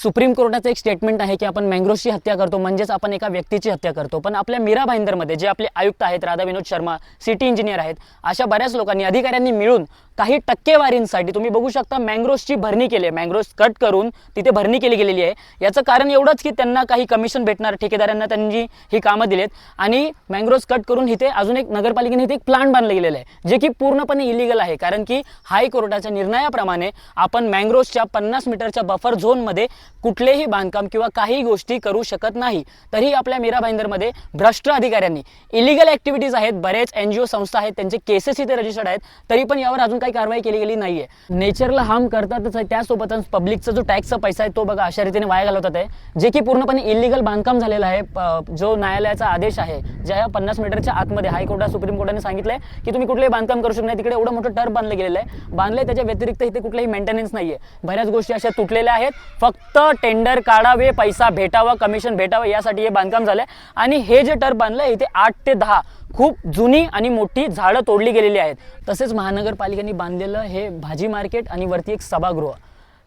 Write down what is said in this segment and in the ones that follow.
Supreme कोर्टाचं एक statement आहे की आपण मँग्रोव्हची हत्या करतो म्हणजेच आपण एका व्यक्तीची हत्या करतो। पण आपल्या मीरा भाईंदरमध्ये जे आपले आयुक्त आहेत, राधा विनोद शर्मा, सिटी इंजिनियर आहेत, अशा बऱ्याच लोकांनी, अधिकाऱ्यांनी मिळून काही टक्केवारींसाठी तुम्ही बघू शकता मँग्रोव्हची भरणी केली आहे, मँग्रोव्ह कट करून तिथे भरणी केली गेलेली आहे। याचं कारण एवढंच की त्यांना काही कमिशन भेटणार, ठेकेदारांना त्यांनी ही कामं दिलेत आणि मँग्रोव्ह कट करून इथे अजून एक नगरपालिकेने इथे एक प्लांट बांधलं गेलेलं आहे, जे की पूर्णपणे इलिगल आहे। कारण की हायकोर्टाच्या निर्णयाप्रमाणे आपण मँग्रोव्हच्या 50 मीटरच्या बफर झोनमध्ये कुठलेही बांधकाम किंवा काही गोष्टी करू शकत नाही। तरी आपल्या मीरा भाईंदरमध्ये भ्रष्ट अधिकाऱ्यांनी इलिगल ॲक्टिव्हिटीज आहेत, बरेच NGO संस्था आहेत, त्यांचे केसेस इथे रजिस्टर्ड आहेत, तरी पण यावर अजून काही कारवाई केली गेली नाहीये। नेचरला हार्म करतातच आहे, त्यासोबतच पब्लिकचा जो टॅक्सचा पैसा आहे तो बघा अशा रीतीने वाया घालवतात आहे, जे की पूर्णपणे इलिगल बांधकाम झालेलं आहे। जो न्यायालयाचा आदेश आहे, ज्या 50 मीटरच्या आतमध्ये हायकोर्टात, सुप्रीम कोर्टाने सांगितलंय की तुम्ही कुठलेही बांधकाम करू शकत नाही, तिकडे एवढं मोठं टर्फ बांधलं गेलेलं आहे, बांधलंय, त्याच्या व्यतिरिक्त इथे कुठलेही मेंटेनन्स नाहीये। बऱ्याच गोष्टी अशा तुटलेल्या आहेत, फक्त टेंडर काढावे, पैसा भेटावा, कमिशन भेटावं यासाठी हे बांधकाम झालंय। आणि हे जे टर्फ बांधलंय इथे 8 ते 10 खूप जुनी आणि मोठी झाडं तोडली गेलेली आहेत। तसेच महानगरपालिकेने बांधलेलं हे भाजी मार्केट आणि वरती एक सभागृह,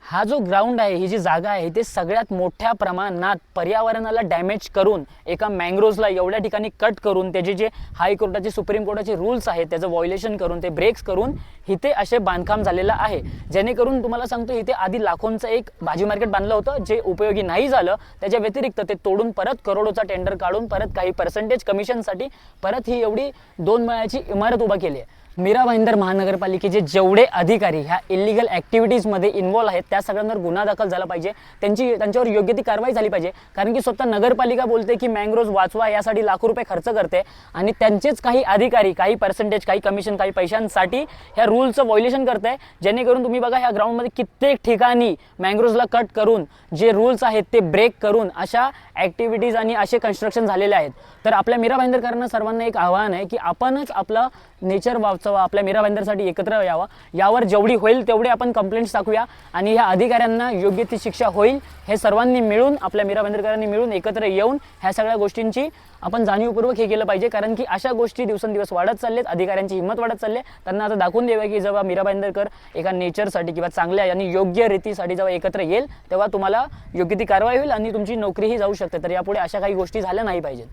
हा जो ग्राउंड आहे, ही जी जागा आहे, ते सगळ्यात मोठ्या प्रमाणात पर्यावरणाला डॅमेज करून एका मँग्रोव्हला एवढ्या ठिकाणी कट करून त्याचे जे हायकोर्टाचे, सुप्रीम कोर्टाचे रूल्स आहेत त्याचं व्हायोलेशन करून, ते ब्रेक्स करून इथे असे बांधकाम झालेलं आहे। जेणेकरून तुम्हाला सांगतो इथे आधी लाखोंचं एक भाजी मार्केट बांधलं होतं, जे उपयोगी नाही झालं। त्याच्या व्यतिरिक्त ते तोडून परत करोडोचा टेंडर काढून परत काही पर्सेंटेज कमिशनसाठी परत ही एवढी 2 मळ्याची इमारत उभा केली आहे। मीरा भाईंदर महानगरपालिकेचे जेवढे अधिकारी ह्या इलिगल ॲक्टिव्हिटीजमध्ये इन्व्हॉल्व आहेत त्या सगळ्यांवर गुन्हा दाखल झाला पाहिजे, त्यांच्यावर योग्य ती कारवाई झाली पाहिजे। कारण की स्वतः नगरपालिका बोलते की मँग्रोव्ह वाचवा, यासाठी लाखो रुपये खर्च करते आणि त्यांचेच काही अधिकारी काही पर्सेंटेज, काही कमिशन, काही पैशांसाठी ह्या रूलचं व्हायोलेशन करत आहे। जेणेकरून तुम्ही बघा ह्या ग्राउंडमध्ये कित्येक ठिकाणी मँग्रोव्हला कट करून जे रूल्स आहेत ते ब्रेक करून अशा ॲक्टिव्हिटीज आणि असे कन्स्ट्रक्शन झालेले आहेत। तर आपल्या मीरा भाईंदरकरांना सर्वांना एक आव्हान आहे की आपणच आपलं नेचर वाचवा, आपल्या मीरा भाईंदरसाठी एकत्र यावं, यावर जेवढी होईल तेवढे आपण कंप्लेंट्स टाकूया आणि ह्या अधिकाऱ्यांना योग्य ती शिक्षा होईल। हे सर्वांनी मिळून, आपल्या मीरा भाईंदरकरांनी मिळून एकत्र येऊन ह्या सगळ्या गोष्टींची आपण जाणीवपूर्वक हे केलं पाहिजे। कारण की अशा गोष्टी दिवसेंदिवस वाढत चाललेत, अधिकाऱ्यांची हिंमत वाढत चालली आहे। त्यांना आता दाखवून द्यावं की जेव्हा मीरा भाईंदरकर एका नेचरसाठी किंवा चांगल्या आणि योग्य रीतीसाठी जेव्हा एकत्र येईल तेव्हा तुम्हाला योग्य ती कारवाई होईल आणि तुमची नोकरीही जाऊ शकते। तर यापुढे अशा काही गोष्टी झाल्या नाही पाहिजेत।